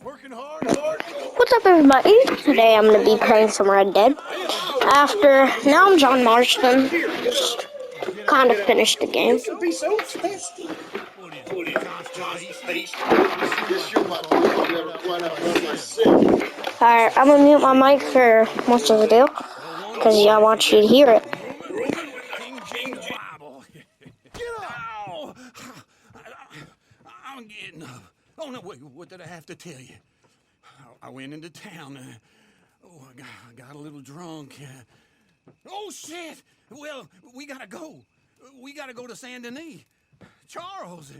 Working hard. What's up, everybody? Today I'm gonna be playing some Red Dead. Now I'm John Marston. Just kind of finished the game. This would be so tasty. What is it? Constipation? Alright, I'm gonna mute my mic for most of the deal, because I want you to hear it. King James Bible. Get up! Ow! I'm getting up. Oh no! Wait. What did I have to tell you? I went into town. I got a little drunk. Oh shit! Well, we gotta go. We gotta go to Saint Denis. Charles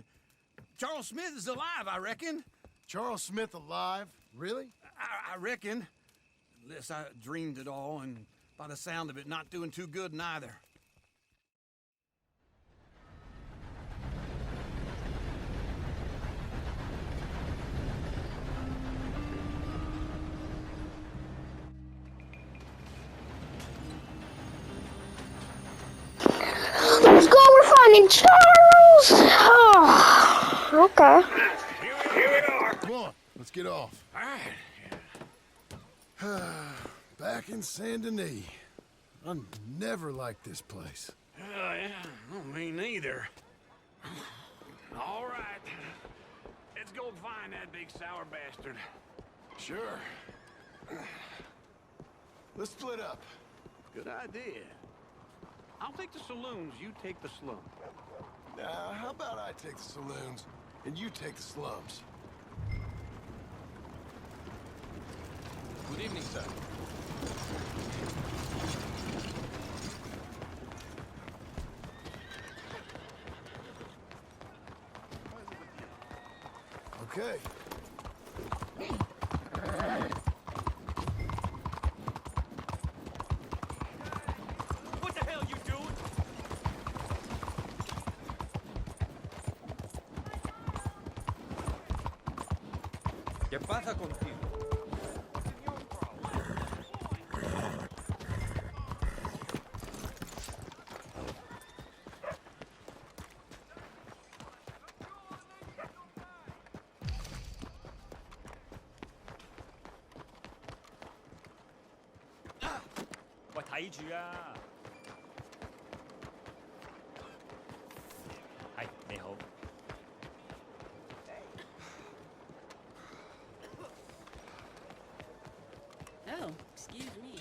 Smith is alive, I reckon. Charles Smith alive? Really? I reckon. Unless I dreamed it all, and by the sound of it, not doing too good neither. Let's go, we're finding Charles! Oh, okay. Here we are. Come on, let's get off. All right. Back in Saint Denis. I never liked this place. Yeah, me neither. All right. Let's go find that big sour bastard. Sure. Let's split up. Good idea. I'll take the saloons, you take the slum. How about I take the saloons and you take the slums? Good evening, sir. Okay. What the hell you doing? ¿Qué pasa contigo? Oh, excuse me.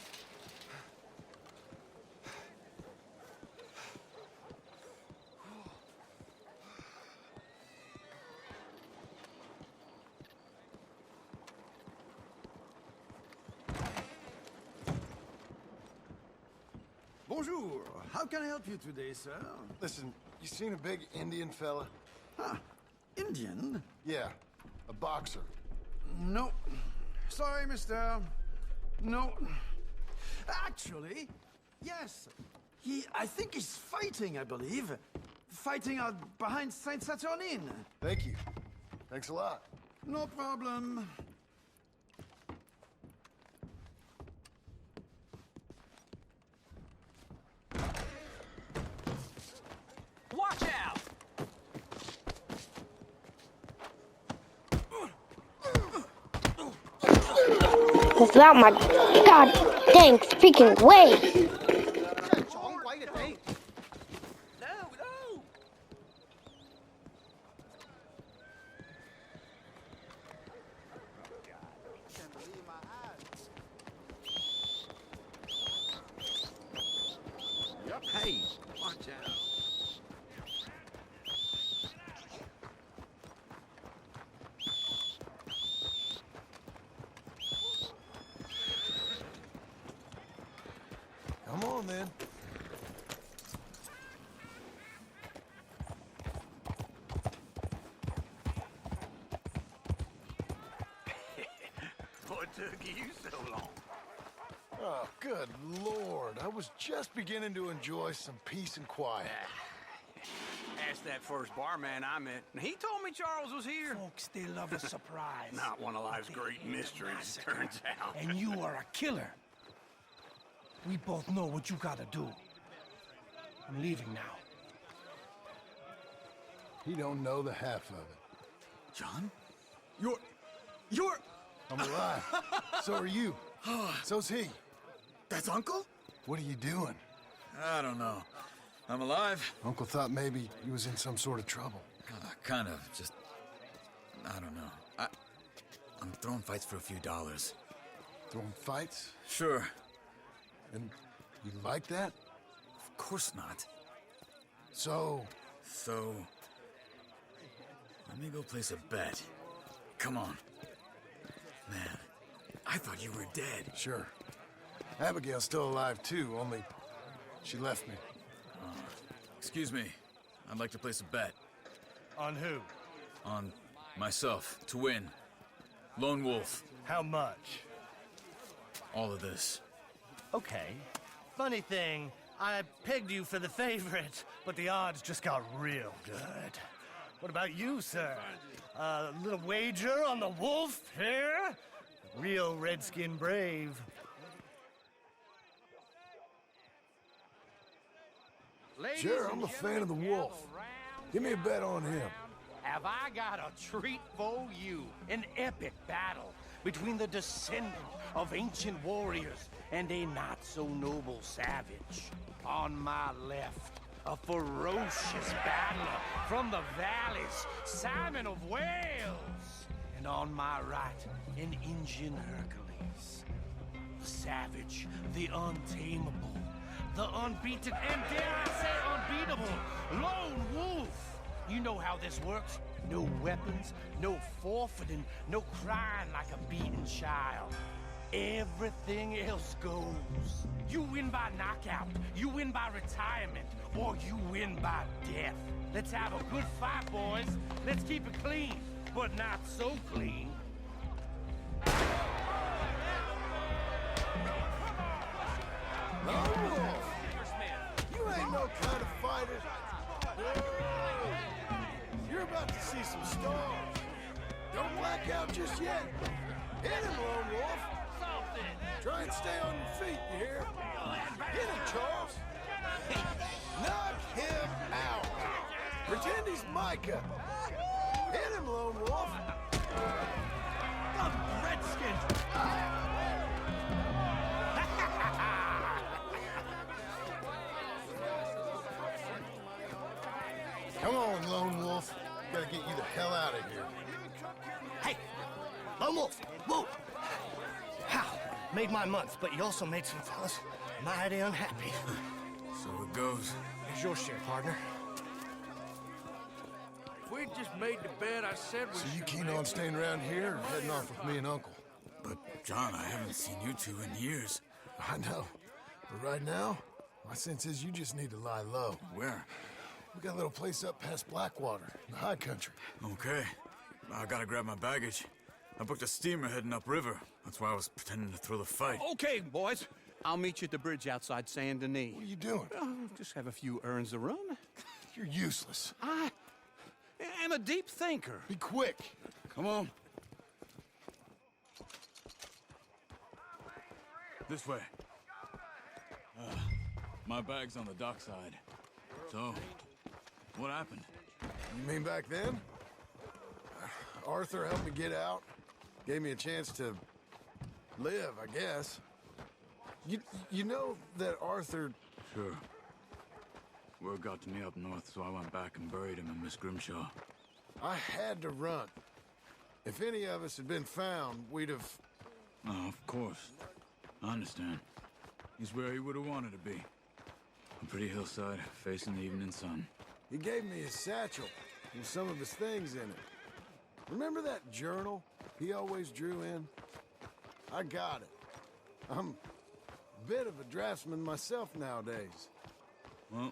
Bonjour. How can I help you today, sir? Listen, you seen a big Indian fella? Ah, Indian? Yeah, a boxer. No. Sorry, mister. No. Actually, yes. I think he's fighting, I believe. Fighting out behind Saint Saturnin. Thank you. Thanks a lot. No problem. Watch out! It's out my god dang freaking way! Hey, watch out. Come on, then. What took you so long? Oh, good Lord. I was just beginning to enjoy some peace and quiet. Asked that first barman I met, and he told me Charles was here. Folks, they love a surprise. Not one of life's great mysteries, it turns out. And you are a killer. We both know what you gotta do. I'm leaving now. He don't know the half of it. John? You're... I'm alive. So are you. So's he. That's Uncle? What are you doing? I don't know. I'm alive. Uncle thought maybe he was in some sort of trouble. Kind of. Just... I don't know. I'm throwing fights for a few dollars. Throwing fights? Sure. And you like that? Of course not. So, let me go place a bet. Come on. Man, I thought you were dead. sure. Abigail's still alive too, only she left me. Excuse me. I'd like to place a bet. On who? On myself, to win. Lone Wolf. How much? All of this. Okay. Funny thing, I pegged you for the favorite, but the odds just got real good. What about you, sir? A little wager on the wolf here? Real redskin brave. Sure, I'm a fan of the wolf. Give me a bet on him. Have I got a treat for you? An epic battle between the descendant of ancient warriors and a not-so-noble savage. On my left, a ferocious battler from the valleys, Simon of Wales. And on my right, an Indian Hercules. The savage, the untamable, the unbeaten, and dare I say unbeatable, Lone Wolf. You know how this works. No weapons, no forfeiting, no crying like a beaten child. Everything else goes. You win by knockout, you win by retirement, or you win by death. Let's have a good fight, boys. Let's keep it clean, but not so clean. Lone Wolf! You ain't no kind of fighter. No. You're about to see some stars. Don't black out just yet. Hit him, Lone Wolf. Try and stay on your feet, you hear? Hit him, Charles. Knock him out. Pretend he's Micah. Hit him, Lone Wolf. Redskin! Come on, Lone Wolf. Gotta get you the hell out of here. Hey! Lone Wolf! Whoa! How? Made my month, but you also made some fellas mighty unhappy. So it goes. Here's your share, partner. If we just made the bet I said we So you should keen make, on staying around here or heading off with me and Uncle? But, John, I haven't seen you two in years. I know. But right now, my sense is you just need to lie low. Where? We got a little place up past Blackwater, in the high country. Okay. I gotta grab my baggage. I booked a steamer heading upriver. That's why I was pretending to throw the fight. Okay, boys. I'll meet you at the bridge outside Saint Denis. What are you doing? Just have a few errands to run. You're useless. I am a deep thinker. Be quick. Come on. This way. My bag's on the dockside. So, what happened? You mean back then? Arthur helped me get out. Gave me a chance to live, I guess. You know that Arthur... Sure. Word got to me up north, so I went back and buried him in Miss Grimshaw. I had to run. If any of us had been found, we'd have... Oh, of course. I understand. He's where he would have wanted to be. A pretty hillside, facing the evening sun. He gave me his satchel with some of his things in it. Remember that journal he always drew in? I got it. I'm a bit of a draftsman myself nowadays. Well,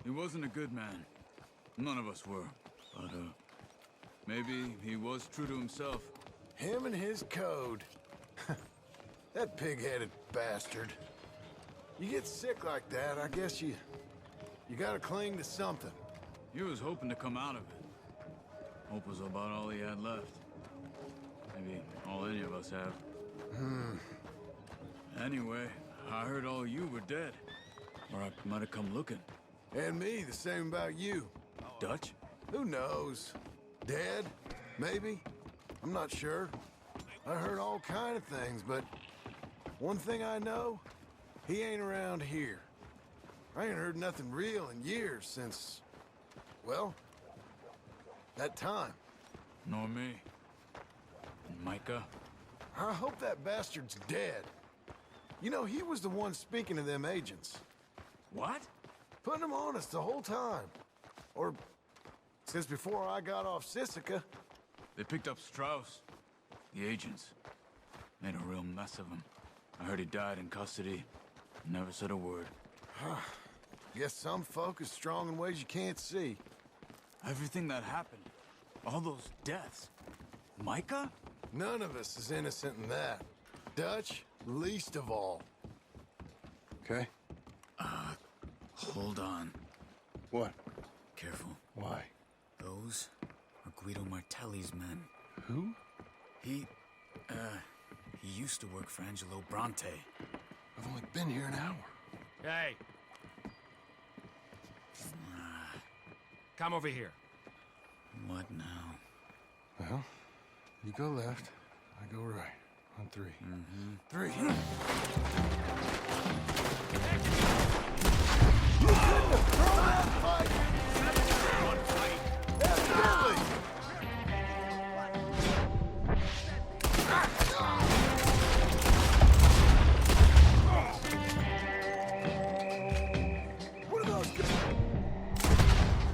he wasn't a good man. None of us were. But, maybe he was true to himself. Him and his code. That pig-headed bastard. You get sick like that, I guess you gotta cling to something. He was hoping to come out of it. Hope was about all he had left. Maybe all any of us have. Anyway, I heard all you were dead. Or I might have come looking. And me, the same about you. Dutch? Who knows? Dead? Maybe? I'm not sure. I heard all kind of things, but one thing I know, he ain't around here. I ain't heard nothing real in years since, well, that time. Nor me. And Micah? I hope that bastard's dead. You know, he was the one speaking to them agents. What? Putting them on us the whole time. Or since before I got off Sisika. They picked up Strauss. The agents. Made a real mess of him. I heard he died in custody. Never said a word. Guess some folk is strong in ways you can't see. Everything that happened. All those deaths. Micah? None of us is innocent in that. Dutch, least of all. Okay? Hold on. What? Careful. Why? Those are Guido Martelli's men. Who? He used to work for Angelo Bronte. I've only been here an hour. Hey. Come over here. What now? Well, you go left, I go right. On three. Three. You couldn't have thrown that fight! One fight. Evidently! What are those guys?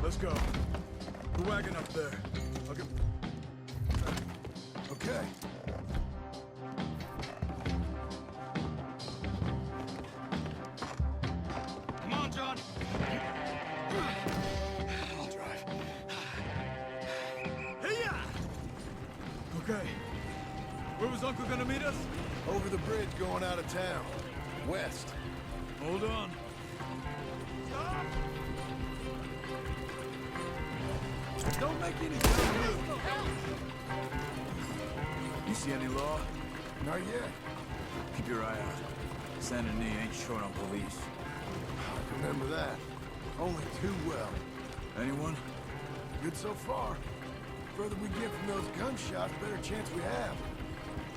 Let's go. The wagon up there. I'll get... Okay. Come on, John. I'll drive. Hey-ya! Okay. Where was Uncle gonna meet us? Over the bridge going out of town. West. Hold on. Don't make any dumb moves. You see any law? Not yet. Keep your eye out. Saint Denis ain't short on police. I remember that. Only too well. Anyone? Good so far. Further we get from those gunshots, better chance we have.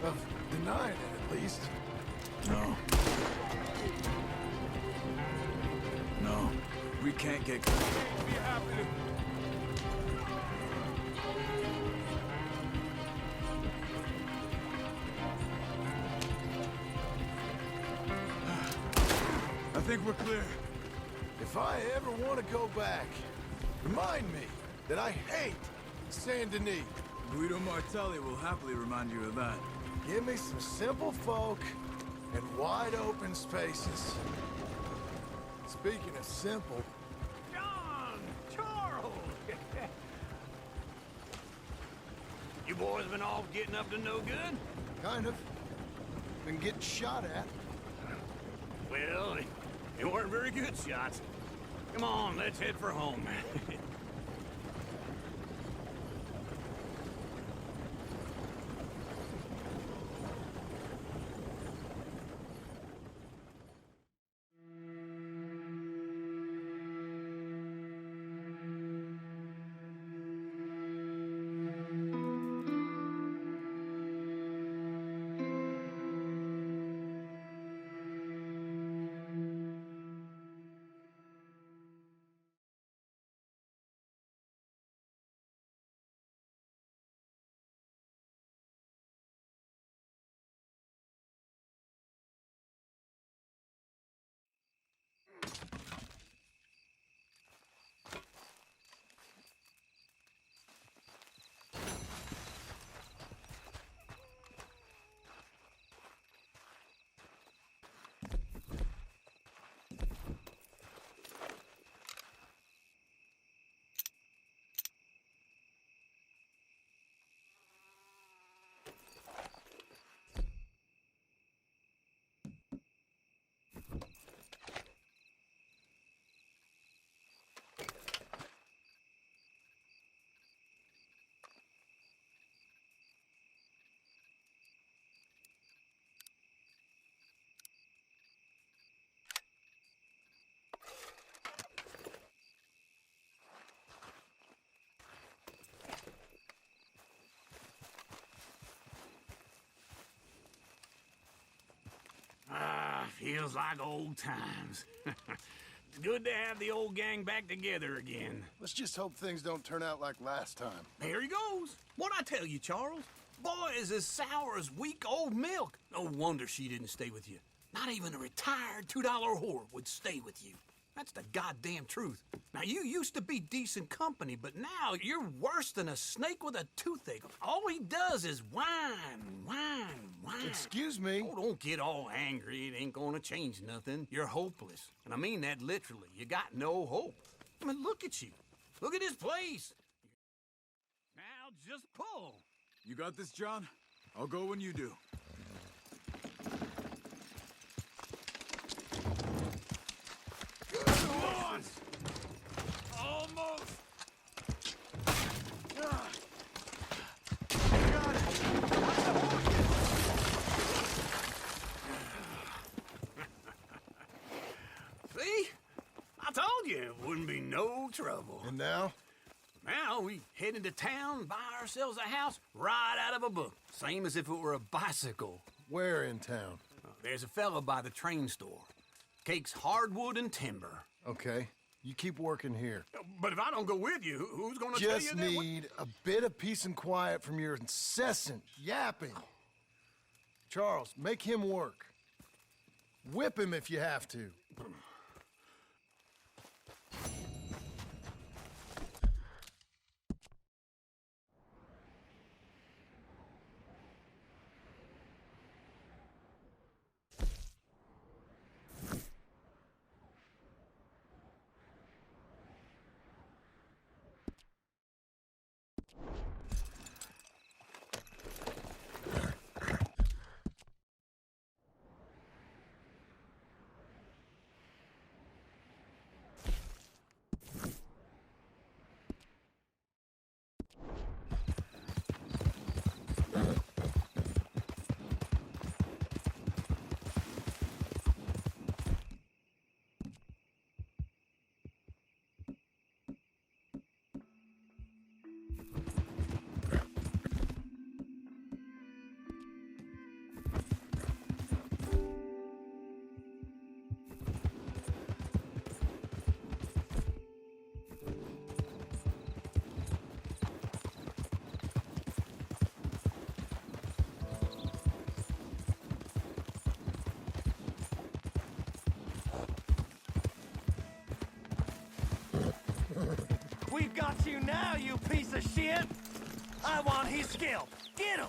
Of denying it, at least. No. No. We can't get caught. Be happy to... I think we're clear. If I ever want to go back, remind me that I hate Saint Denis. Guido Martelli will happily remind you of that. Give me some simple folk and wide open spaces. Speaking of simple, John! Charles! You boys been all getting up to no good? kind of. Been getting shot at. Well, they weren't very good shots. Come on, let's head for home. Feels like old times. It's good to have the old gang back together again. Let's just hope things don't turn out like last time. There he goes. What'd I tell you, Charles? Boy is as sour as week-old milk. No wonder she didn't stay with you. Not even a retired $2 whore would stay with you. That's the goddamn truth. Now, you used to be decent company, but now you're worse than a snake with a toothache. All he does is whine, whine, whine. Excuse me? Oh, don't get all angry. It ain't gonna change nothing. You're hopeless. And I mean that literally. You got no hope. I mean, look at you. Look at this place. Now just pull. You got this, John? I'll go when you do. Almost. See? I told you it wouldn't be no trouble. And now? Now we head into town, buy ourselves a house right out of a book. Same as if it were a bicycle. Where in town? There's a fella by the train store. Cakes hardwood and timber. Okay, you keep working here. But if I don't go with you, who's gonna tell you Just that? need a bit of peace and quiet from your incessant yapping. Charles, make him work. Whip him if you have to. We've got you now, you piece of shit! I want his scalp! Get him!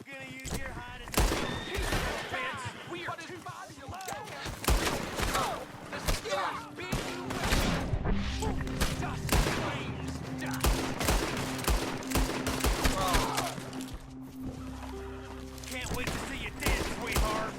Gonna use your hide as a bitch! We are too far Can't wait to see you dead, sweetheart!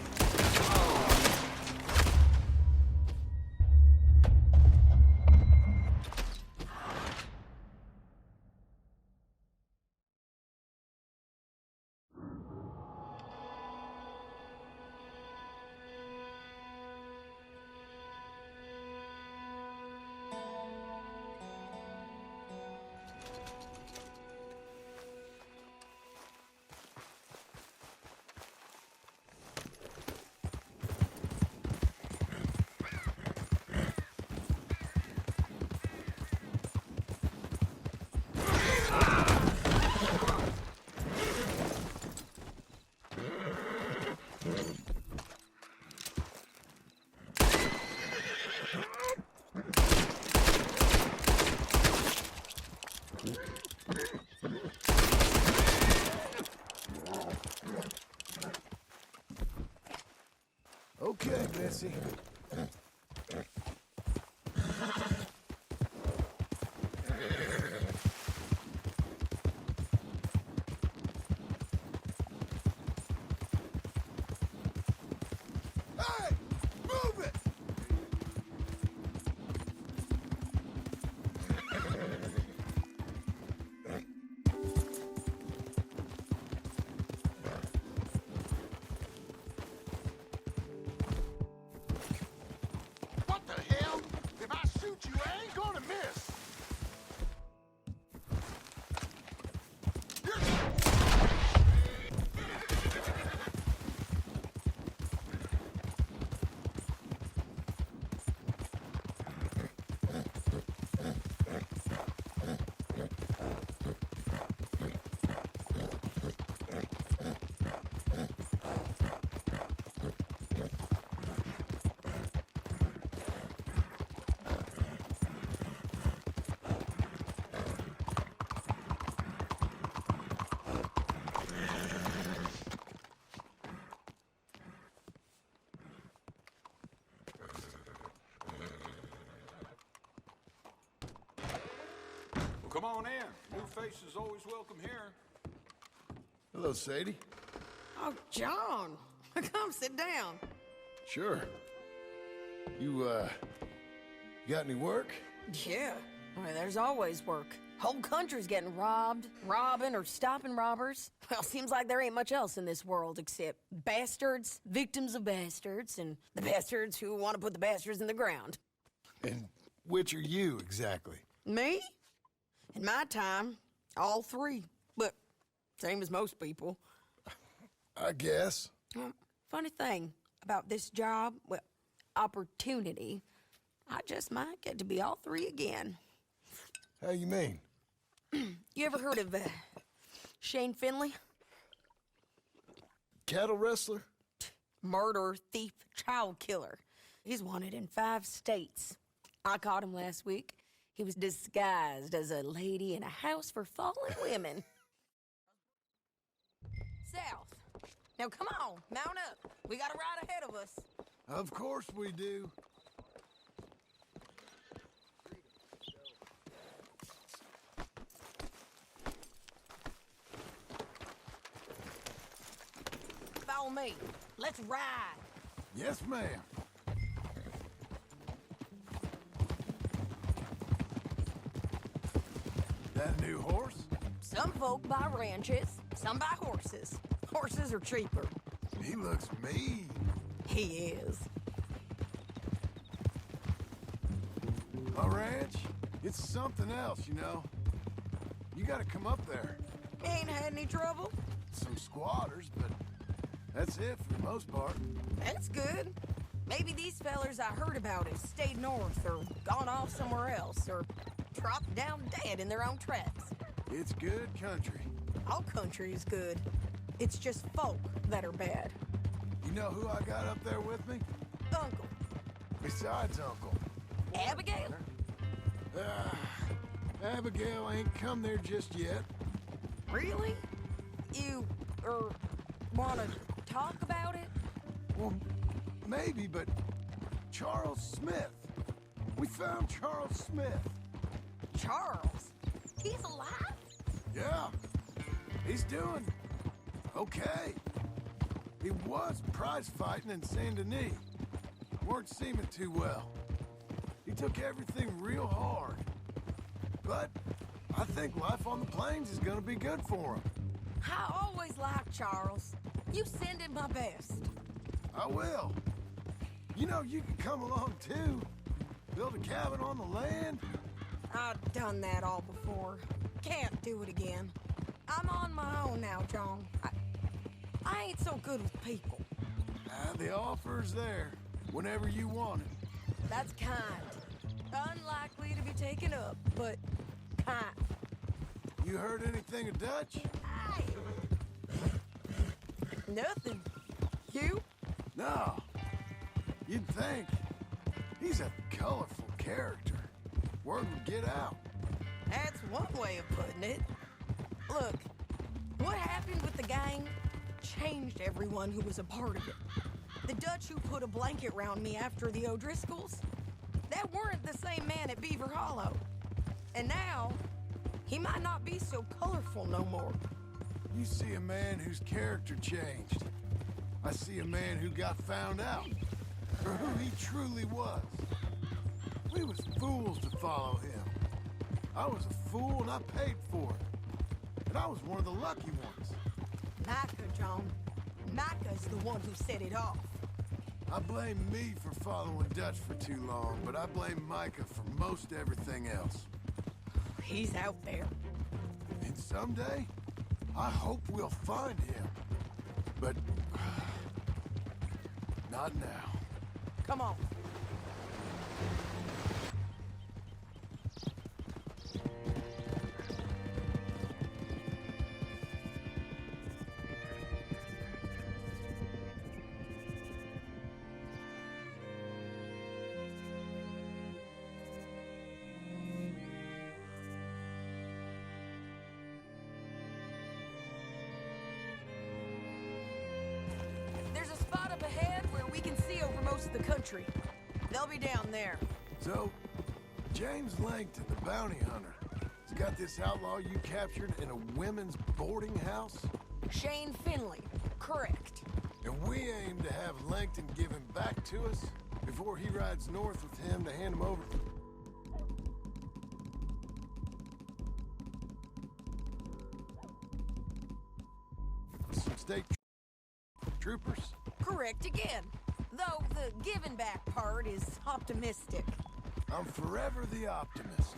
Okay, Bessie. Hey! Move it! Come on in. New faces always welcome here. Hello, Sadie. Oh, John. Come sit down. Sure. You got any work? Yeah. I mean, there's always work. Whole country's getting robbed, robbing, or stopping robbers. Well, seems like there ain't much else in this world except bastards, victims of bastards, and the bastards who want to put the bastards in the ground. And which are you, exactly? Me? In my time, all three. But same as most people. I guess. Funny thing about this job, well, opportunity, I just might get to be all three again. How you mean? You ever heard of Shane Finley? Cattle wrestler? Murderer, thief, child killer. He's wanted in 5 states. I caught him last week. He was disguised as a lady in a house for fallen women. South. Now come on, mount up. We got a ride ahead of us. Of course we do. Follow me. Let's ride. Yes, ma'am. That a new horse? Some folk buy ranches, some buy horses. Horses are cheaper. He looks mean. He is. A ranch? It's something else, you know. You gotta come up there. Ain't had any trouble? Some squatters, but that's it for the most part. That's good. Maybe these fellers I heard about have stayed north or gone off somewhere else or dropped down dead in their own tracks. It's good country. All country is good. It's just folk that are bad. You know who I got up there with me? Uncle. Besides Uncle. Abigail? Abigail ain't come there just yet. Really? You, wanna talk about it? Well, maybe, but Charles Smith. We found Charles Smith. Charles? He's alive? Yeah. He's doing okay. He was prize fighting in Saint Denis. Weren't seeming too well. He took everything real hard. But I think life on the plains is gonna be good for him. I always liked Charles. You send him my best. I will. You know, you can come along too. Build a cabin on the land. I've done that all before. Can't do it again. I'm on my own now, John. I ain't so good with people. The offer's there whenever you want it. That's kind. Unlikely to be taken up, but kind. You heard anything of Dutch? Hey! Nothing. You? No. You'd think. He's a colorful character. Word would get out. That's one way of putting it. Look, what happened with the gang changed everyone who was a part of it. The Dutch who put a blanket round me after the O'Driscolls, that weren't the same man at Beaver Hollow. And now, he might not be so colorful no more. You see a man whose character changed. I see a man who got found out, for who he truly was. We was fools to follow him. I was a fool and I paid for it. And I was one of the lucky ones. Micah, John. Micah's the one who set it off. I blame me for following Dutch for too long, but I blame Micah for most everything else. He's out there. And someday, I hope we'll find him. But not now. Come on. There's a spot up ahead where we can see over most of the country. They'll be down there. So, James Langton, the bounty hunter, It's got this outlaw you captured in a women's boarding house? Shane Finley. Correct. And we aim to have Langton give him back to us before he rides north with him to hand him over. Some state troopers? Correct again. Though the giving back part is optimistic. I'm forever the optimist.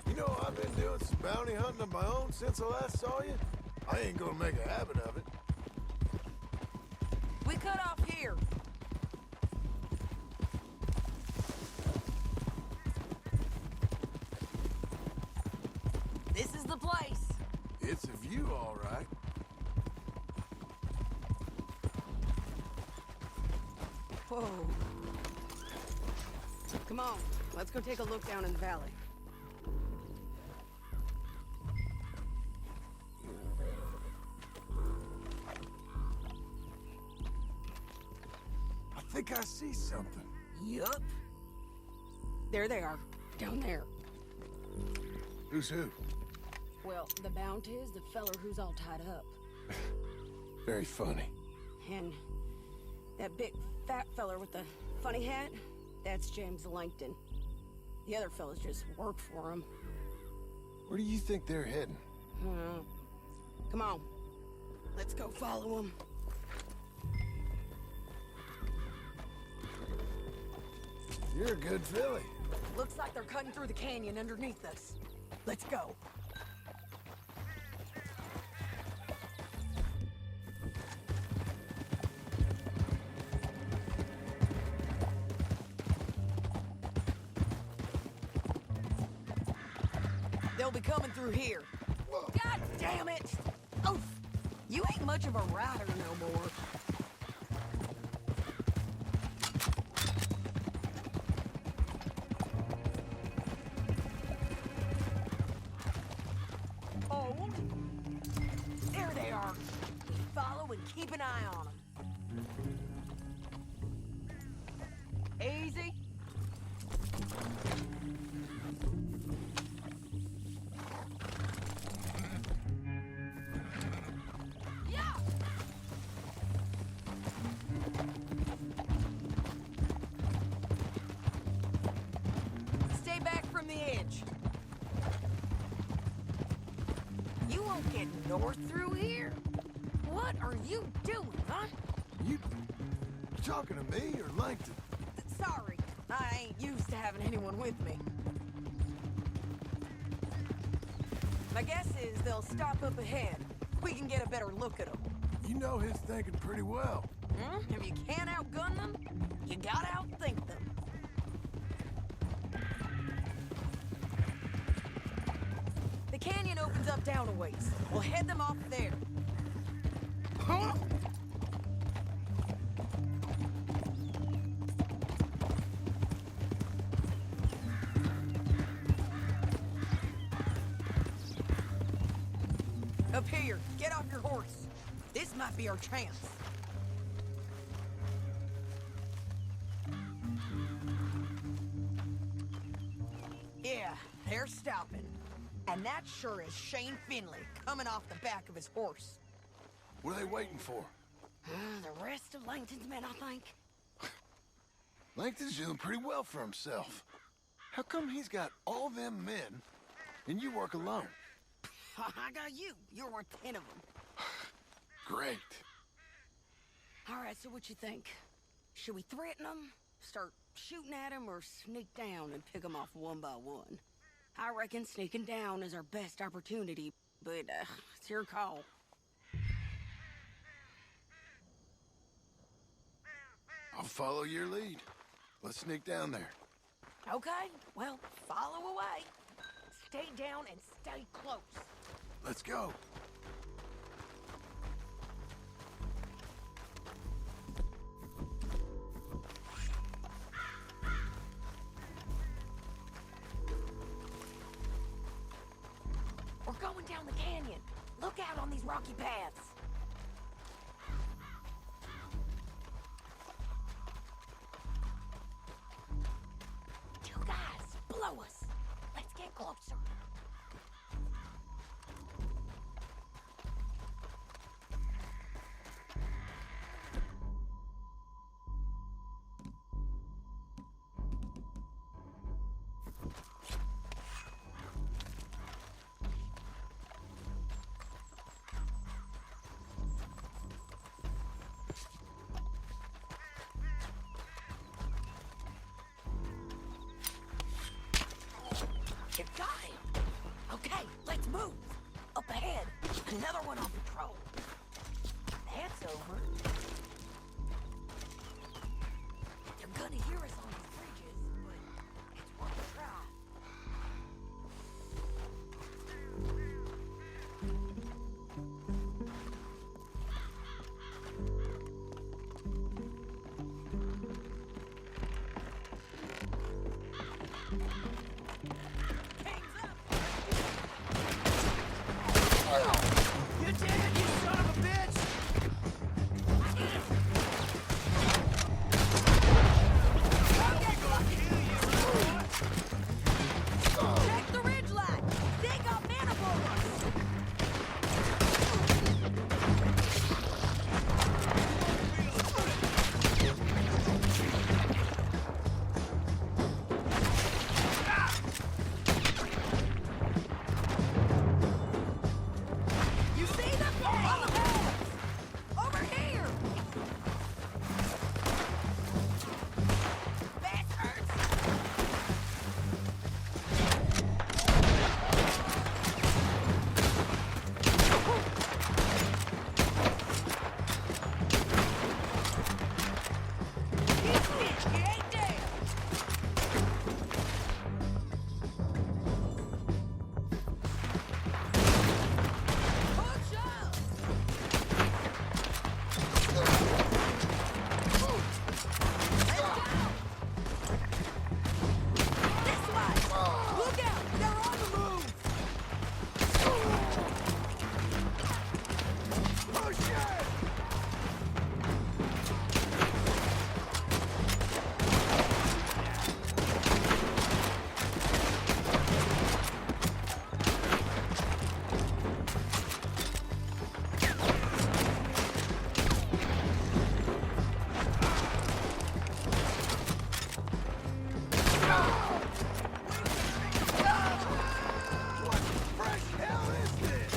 You know, I've been doing some bounty hunting of my own since I last saw you. I ain't gonna make a habit of it. We cut off here. This is the place. It's a view, all right. Whoa. Come on, let's go take a look down in the valley. I think I see something. Yup. There they are, down there. Who's who? Well, the Bounty is the feller who's all tied up. Very funny. And that big fat feller with the funny hat, that's James Langton. The other fellas just work for him. Where do you think they're heading? Come on, let's go follow them. You're a good filly. Looks like they're cutting through the canyon underneath us. Let's go. They'll be coming through here. God damn it! Oh, you ain't much of a rider no more. Hold. There they are. Follow and keep an eye on them. Easy. Yeah. Stay back from the edge. You won't get north through here? What are you doing, huh? You talking to me or Langton? Sorry, I ain't used to having anyone with me. My guess is they'll stop up ahead. We can get a better look at them. You know his thinking pretty well. If you can't outgun them, you gotta outthink them. The canyon opens up down a ways. We'll head them off there. Huh? Up here, get off your horse. This might be our chance. Yeah, they're stopping. And that sure is Shane Finley coming off the back of his horse. What are they waiting for? The rest of Langton's men, I think. Langton's doing pretty well for himself. How come he's got all them men and you work alone? I got you. You're worth 10 of them. Great. All right, so what you think? Should we threaten them, start shooting at them, or sneak down and pick them off one by one? I reckon sneaking down is our best opportunity, but it's your call. I'll follow your lead. Let's sneak down there. Okay, well, follow away. Stay down and stay close. Let's go. We're going down the canyon. Look out on these rocky paths. Two guys below us. Let's get closer. Another one on patrol. That's over. They're gonna hear us on these bridges, but it's worth a try. You did it, you son of a bitch! Check the ridge line. They got manifolds. You see them? On the walls. Over here. Bastards. You ain't dead. Push up. Let's go. This way. Look out. They're on the move. Push it! What the fresh hell is this?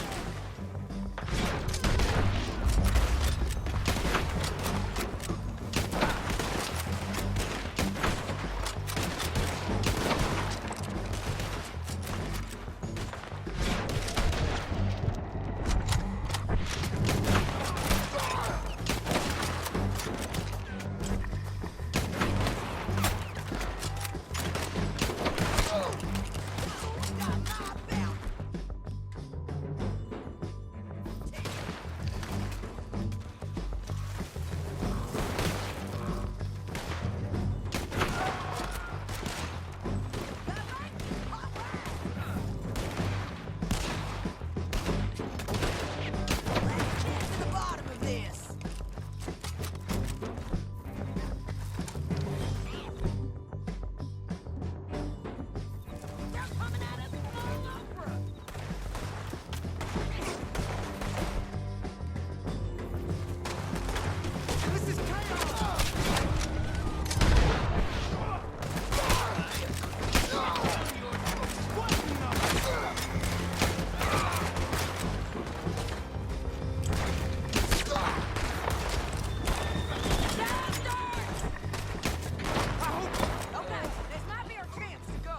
Let's get to the bottom of this. They're coming at us all over. This is chaos! Okay, this might be our chance to go.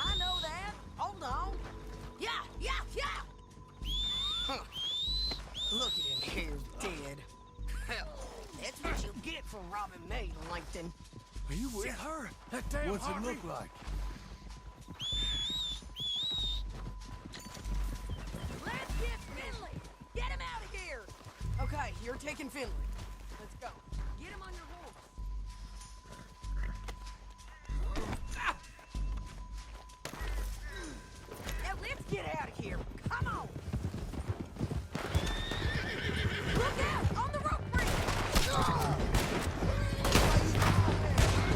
I know that. Hold on. Yeah, yeah, yeah. Huh. Look at him here, dead. Hell, that's what you get for robbing me, Langton. Are you with her? That damn What's it Harvey? look like? Let's get Finley. Get him out of here. Okay, you're taking Finley. Let's go. Get him on your horse. Now let's get out of here. Come on. Look out on the rope bridge.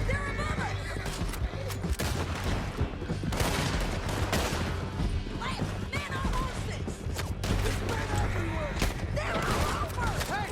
They're above us. Left, men on horses. There's men everywhere. They're all over. Hey,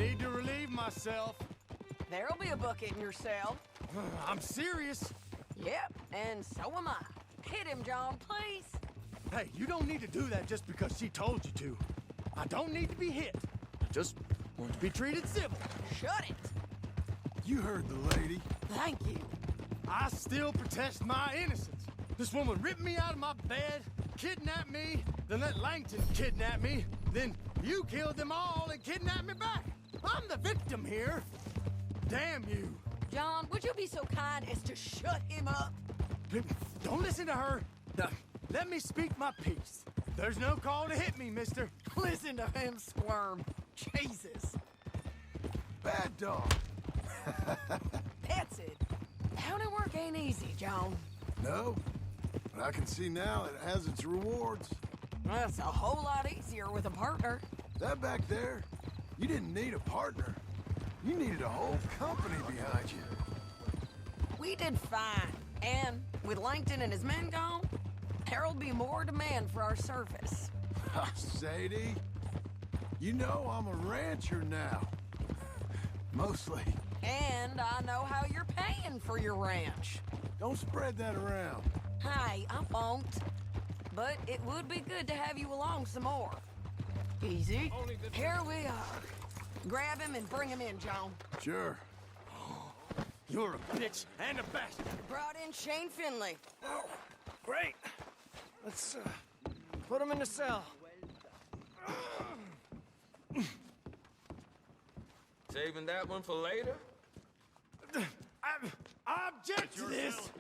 need to relieve myself. There'll be a bucket in your cell. I'm serious. Yep, and so am I. Hit him, John, please. Hey, you don't need to do that just because she told you to. I don't need to be hit. I just want to be treated civil. Shut it. You heard the lady. Thank you. I still protest my innocence. This woman ripped me out of my bed, kidnapped me, then let Langton kidnap me, then you killed them all and kidnapped me back. I'm the victim here. Damn you. John, would you be so kind as to shut him up? Don't listen to her. Let me speak my piece. There's no call to hit me, mister. Listen to him squirm. Jesus. Bad dog. That's it. County work ain't easy, John. No, but I can see now it has its rewards. That's a whole lot easier with a partner. That back there, you didn't need a partner. You needed a whole company behind you. We did fine. And with Langton and his men gone, there'll be more demand for our service. Sadie, you know I'm a rancher now. Mostly. And I know how you're paying for your ranch. Don't spread that around. Hey, I won't. But it would be good to have you along some more. Easy. Here we are. Grab him and bring him in, John. Sure. You're a bitch and a bastard. Brought in Shane Finley. Oh, great. Let's put him in the cell. Saving that one for later? I object to this.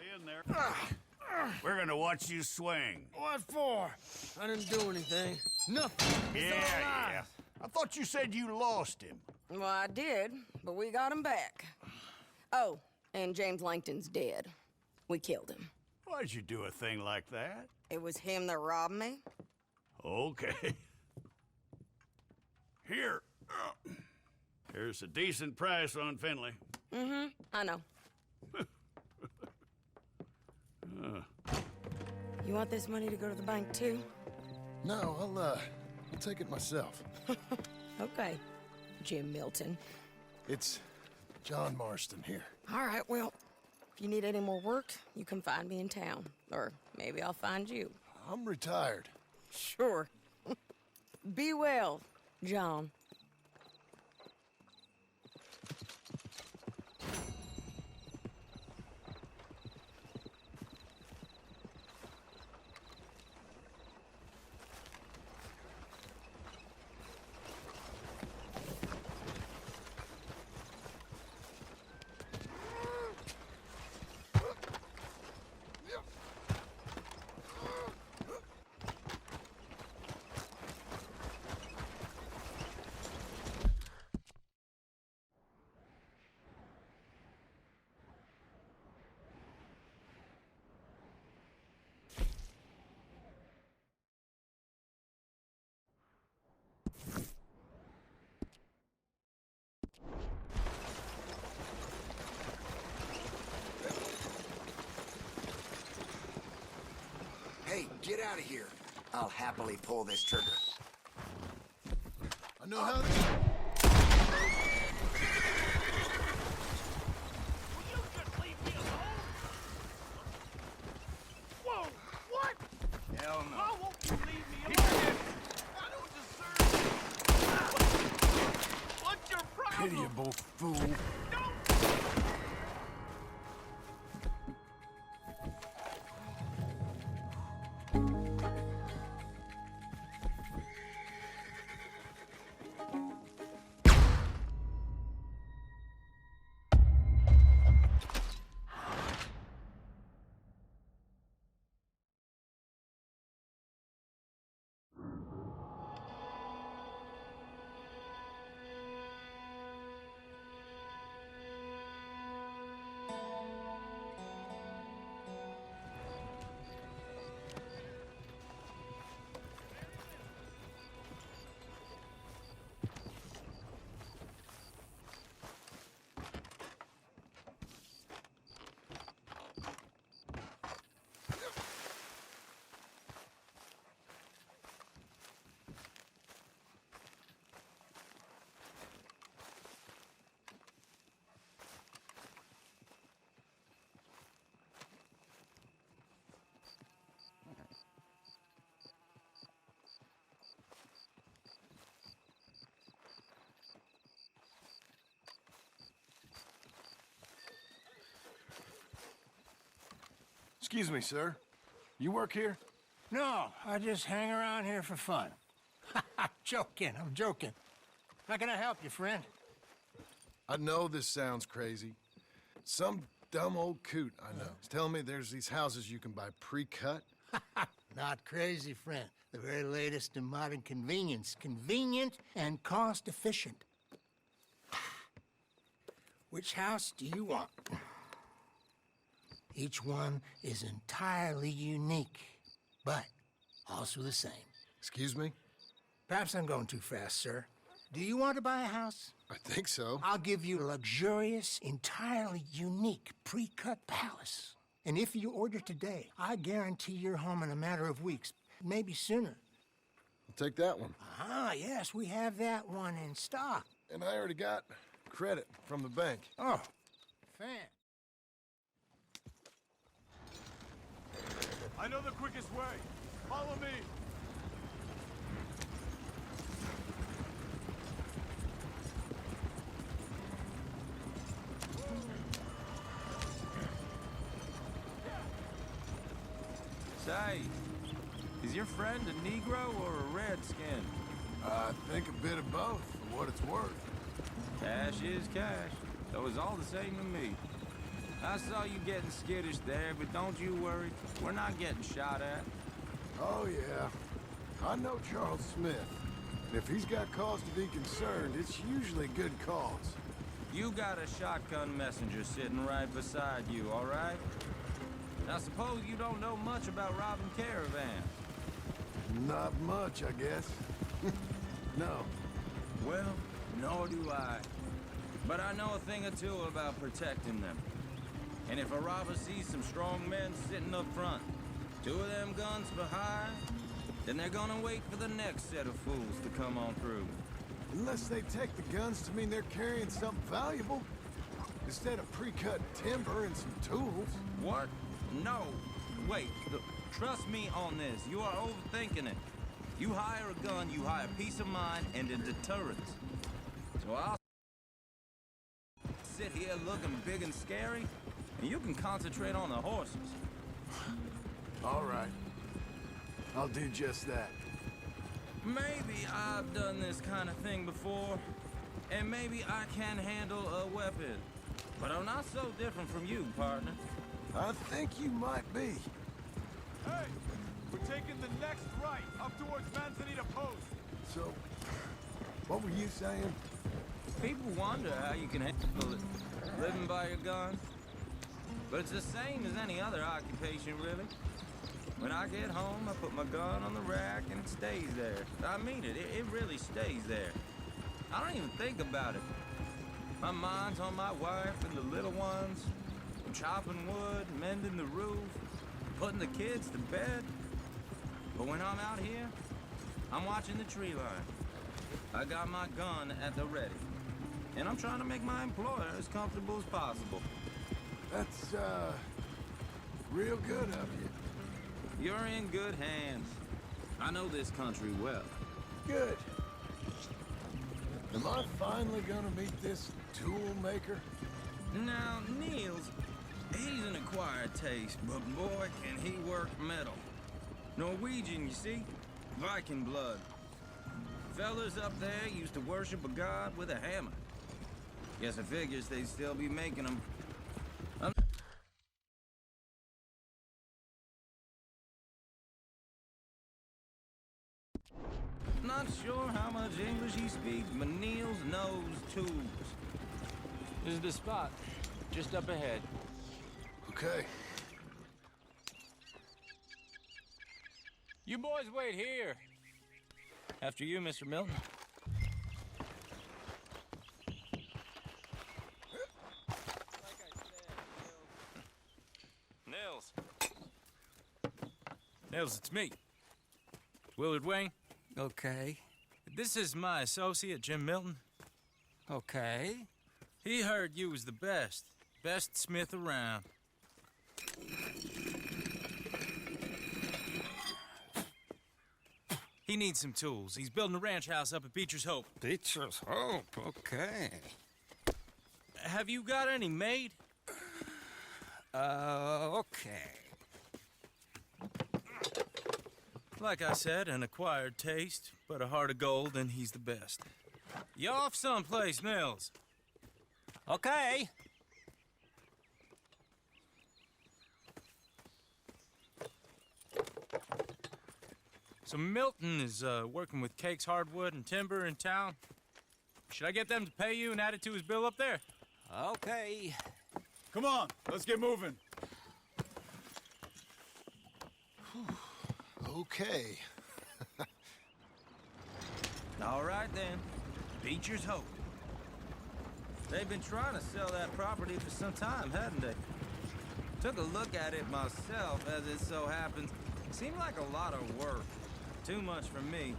We're gonna watch you swing. What for? I didn't do anything. Nothing. It's all lies. I thought you said you lost him. Well, I did, but we got him back. Oh, and James Langton's dead. We killed him. Why'd you do a thing like that? It was him that robbed me. Okay. Here. Here's a decent price on Finley. Mm-hmm, I know. You want this money to go to the bank, too? No, I'll take it myself. Okay, Jim Milton. It's John Marston here. All right, well, if you need any more work, you can find me in town. Or maybe I'll find you. I'm retired. Sure. Be well, John. Hey, get out of here. I'll happily pull this trigger. I know how to... Whoa! What? Hell no. Why won't you leave me alone? I don't deserve it. What's your problem? Pitiable fool. Excuse me, sir. You work here? No, I just hang around here for fun. I'm joking. How can I help you, friend? I know this sounds crazy. Some dumb old coot I know is telling me there's these houses you can buy pre-cut. Not crazy, friend. The very latest in modern convenience. Convenient and cost-efficient. Which house do you want? Each one is entirely unique, but also the same. Excuse me? Perhaps I'm going too fast, sir. Do you want to buy a house? I think so. I'll give you a luxurious, entirely unique pre-cut palace. And if you order today, I guarantee you're home in a matter of weeks, maybe sooner. I'll take that one. Ah, yes, we have that one in stock. And I already got credit from the bank. Oh, fan. I know the quickest way. Follow me. Say, is your friend a Negro or a Redskin? I think a bit of both, for what it's worth. Cash is cash, so it's all the same to me. I saw you getting skittish there, but don't you worry. We're not getting shot at. Oh, yeah. I know Charles Smith. And if he's got cause to be concerned, it's usually a good cause. You got a shotgun messenger sitting right beside you, all right? Now, suppose you don't know much about robbing caravans. Not much, I guess. No. Well, nor do I. But I know a thing or two about protecting them. And if a robber sees some strong men sitting up front, two of them guns behind, then they're gonna wait for the next set of fools to come on through. Unless they take the guns to mean they're carrying something valuable. Instead of pre-cut timber and some tools. What? No. Wait. Trust me on this. You are overthinking it. You hire a gun, you hire peace of mind and a deterrence. So I'll sit here looking big and scary, and you can concentrate on the horses. All right. I'll do just that. Maybe I've done this kind of thing before, and maybe I can handle a weapon. But I'm not so different from you, partner. I think you might be. Hey, we're taking the next right up towards Manzanita Post. So, what were you saying? People wonder how you can handle it, living by your gun. But it's the same as any other occupation, really. When I get home, I put my gun on the rack and it stays there. I mean it, it really stays there. I don't even think about it. My mind's on my wife and the little ones. I'm chopping wood, mending the roof, putting the kids to bed. But when I'm out here, I'm watching the tree line. I got my gun at the ready. And I'm trying to make my employer as comfortable as possible. That's, real good of you. You're in good hands. I know this country well. Good. Am I finally gonna meet this tool maker? Now, Niels, he's an acquired taste, but boy, can he work metal. Norwegian, you see? Viking blood. Fellas up there used to worship a god with a hammer. Guess I figures they'd still be making them. Not sure how much English he speaks, but Niels knows tools. This is the spot, just up ahead. Okay. You boys wait here. After you, Mr. Milton. Nils. Nils, it's me. Willard Wayne. Okay. This is my associate, Jim Milton. Okay. He heard you was the best. Best smith around. He needs some tools. He's building a ranch house up at Beecher's Hope. Beecher's Hope, okay. Have you got any made? Okay. Like I said, an acquired taste, but a heart of gold, and he's the best. You off someplace, Mills? Okay. So Milton is working with Cakes Hardwood and Timber in town. Should I get them to pay you and add it to his bill up there? Okay. Come on, let's get moving. Okay. All right, then. Beecher's Hope. They've been trying to sell that property for some time, hadn't they? Took a look at it myself, as it so happens. Seemed like a lot of work. Too much for me.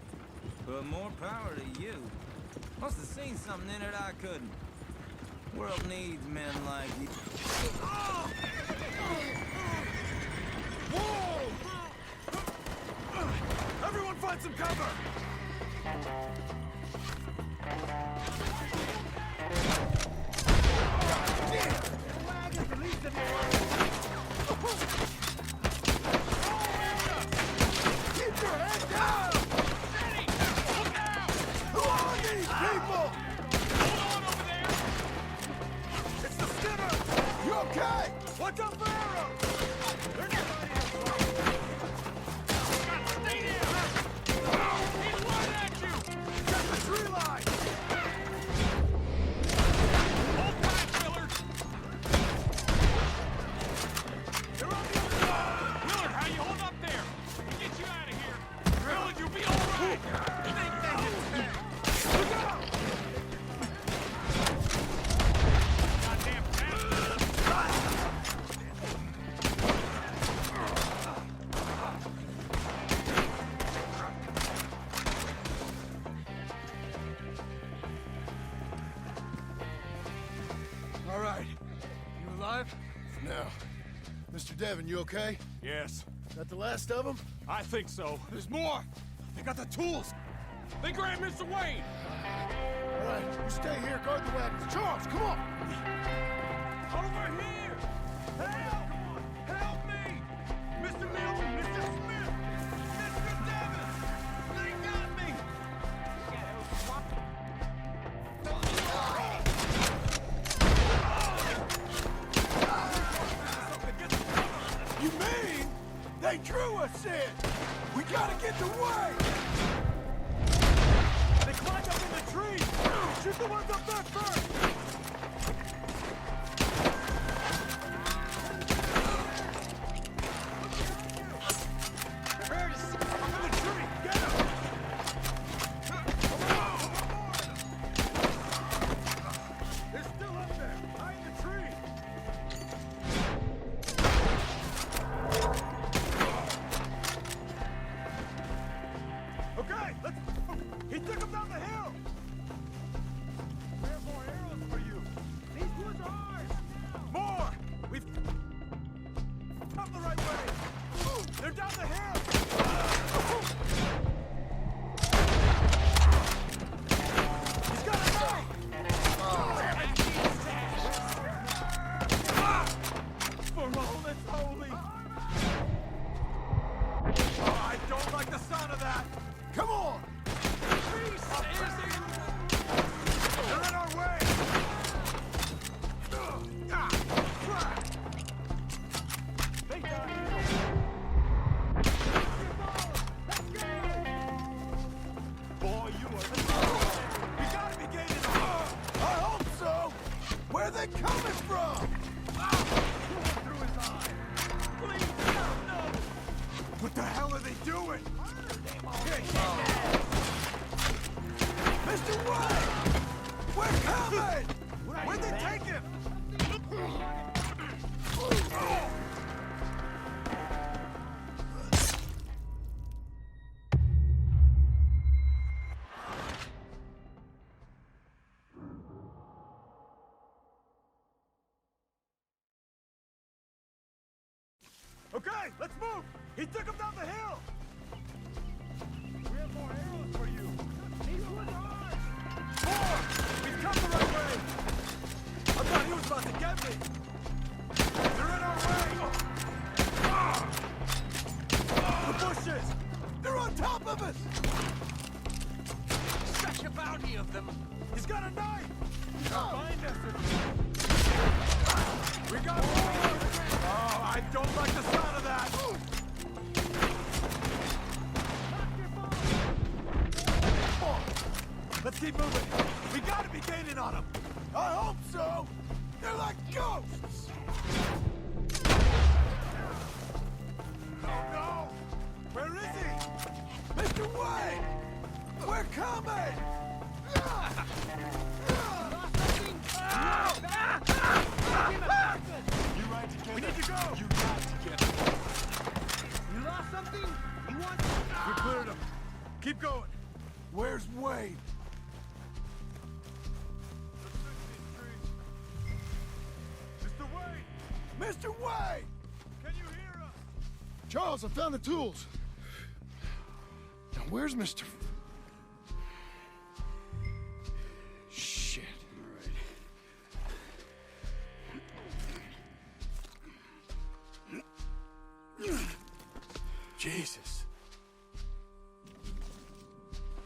But more power to you. Must have seen something in it I couldn't. World needs men like you. Whoa! Everyone find some cover! Keep your head down! Look out! Who are these people? Hold on over there! It's the Skinner! You okay? Watch out for arrows! There's nobody else. Got to stay there! He's running at you! Get the tree line! Hold tight, Willard! They're on the other side! Willard, how you hold up there? We'll get you out of here! Willard, you'll be all right! Think that hits back! Look out! Goddamn All right. You alive? No. Mr. Devon, you okay? Yes, That the last of them? I think so. There's more! They got the tools! They grabbed Mr. Wayne! All right, you stay here, guard the wagons. Charles, come on! Over here! Help! Help me! Mr. Milton, Mr. Smith! Mr. Devon! They got me! You mean they drew us in? We gotta get away! They climbed up in the trees! Shoot the ones up there first! Curtis! Up in the tree! Get him! They're still up there! Hide in the tree! Okay, let's... He took him down the hill! We have more arrows for you! These woods are ours! More! We've... come the right way! They're down the hill! He's got a knife! For all that's holy! Oh, I don't like the sound of that! Come on! They're in our way! They got you! Boy, you are... We gotta be gaining I hope so! Where are they coming from? Through his eye! Please, no! What the hell are they doing? Mr. White! We're coming! Where'd they take him? Okay, let's move! He took him down the hill! We have more arrows for you! These ones are ours! More! We've come the right way! I thought he was about to get me! They're in our way! The bushes! They're on top of us! Such a bounty of them! He's got a knife! Find us! We got more! Oh, I don't like the sound of that! Let's keep moving. We gotta be gaining on them. I hope so! They're like ghosts! Oh no! Where is he? Mr. Wayne! We're coming! You right together. We need to go! You got to get him. You lost something? You want... We cleared him. Keep going. Where's Wade? Mr. Wayne! Mr. Wade! Can you hear us? Charles, I found the tools. Now, where's Mr. Shit. All right. Jesus.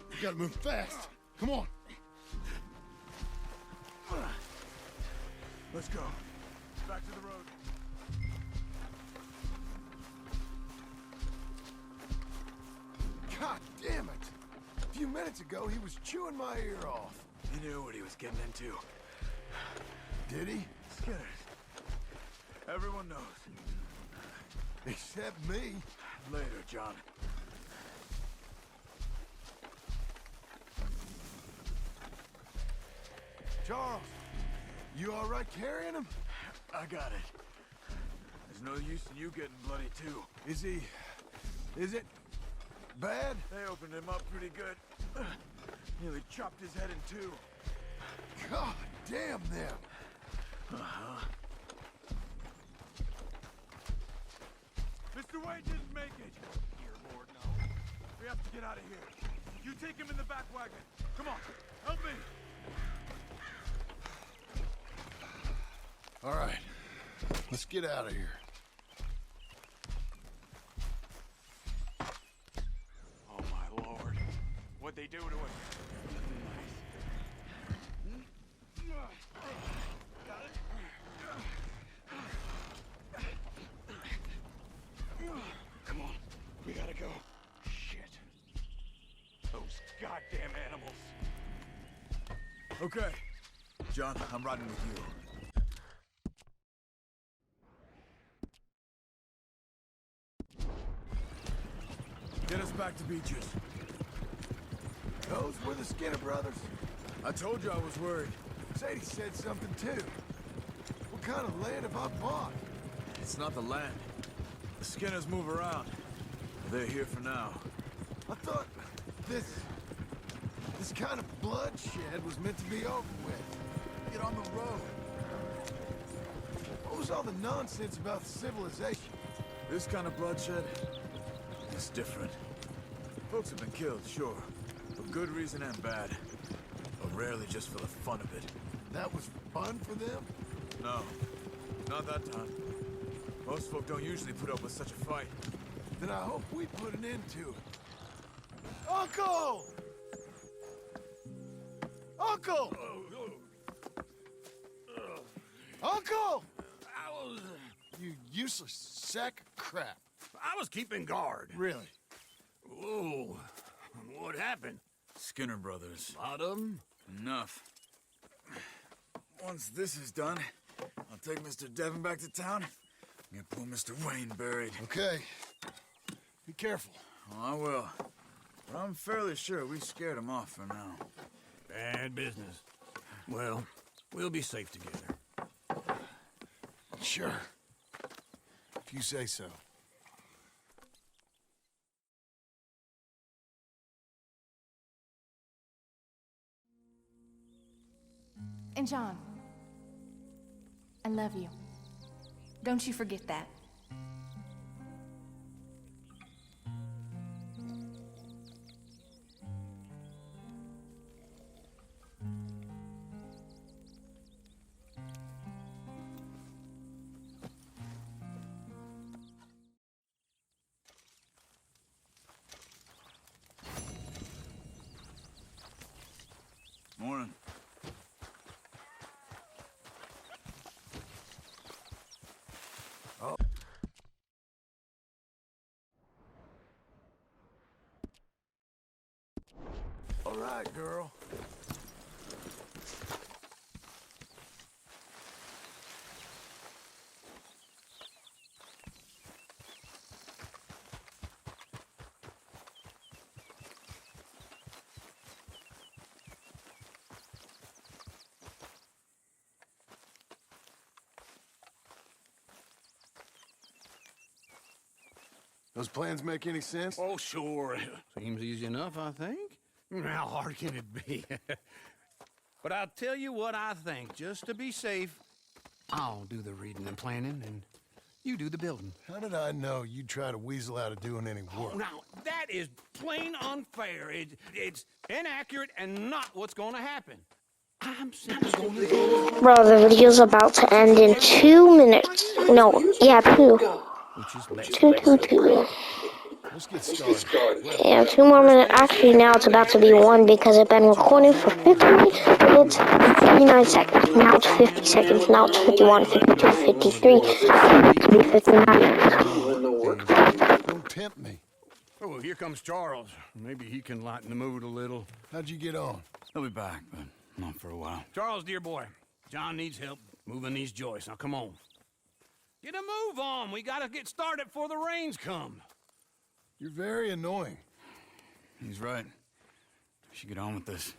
We gotta move fast. Come on. Let's go. Back to the road. God damn it! A few minutes ago, he was chewing my ear off. He knew what he was getting into. Did he? Skinner. Everyone knows. Except me. Later, John. Charles, you all right carrying him? I got it. There's no use in you getting bloody, too. Is it bad? They opened him up pretty good. Nearly chopped his head in two. God damn them. Uh-huh. Mr. Wayne didn't make it. Dear Lord, no. We have to get out of here. You take him in the back wagon. Come on, help me. All right, let's get out of here. Oh, my Lord. What'd they do to him? Come on, we gotta go. Shit. Those goddamn animals. Okay. John, I'm riding with you. Get us back to Beaches. Those were the Skinner brothers. I told you I was worried. Sadie said something too. What kind of land have I bought? It's not the land. The Skinners move around. They're here for now. I thought this kind of bloodshed was meant to be over with. Get on the road. What was all the nonsense about civilization? This kind of bloodshed is different. Folks have been killed, sure. For good reason and bad. But rarely just for the fun of it. That was fun for them? No. Not that time. Most folk don't usually put up with such a fight. Then I hope we put an end to it. Uncle! Uncle! Uncle! You useless sack of crap. I was keeping guard. Really? Whoa. What happened? Skinner brothers. Lot of them? Enough. Once this is done, I'll take Mr. Devon back to town and get poor Mr. Wayne buried. Okay. Be careful. Oh, I will. But I'm fairly sure we scared him off for now. Bad business. Well, we'll be safe together. Sure. If you say so. And John, I love you. Don't you forget that. all right, girl. Those plans make any sense? Oh, sure. Seems easy enough, I think. How hard can it be? But I'll tell you what I think. Just to be safe, I'll do the reading and planning, and you do the building. How did I know you'd try to weasel out of doing any work? Oh, now, that is plain unfair. It's inaccurate and not what's going to happen. I'm simply going to do... Bro, the video's about to end in 2 minutes. No, yeah, 2. Two. Let's get started. Yeah, 2 more minutes. Actually, now it's about to be 1 because I've been recording for 50 minutes and 59 seconds. Now it's 50 seconds. Now it's 51, 52, 53, 59. Don't tempt me. Oh, here comes Charles. Maybe he can lighten the mood a little. How'd you get on? He'll be back, but not for a while. Charles, dear boy, John needs help moving these joists. Now, come on. Get a move on. We gotta get started before the rains come. You're very annoying. He's right. We should get on with this.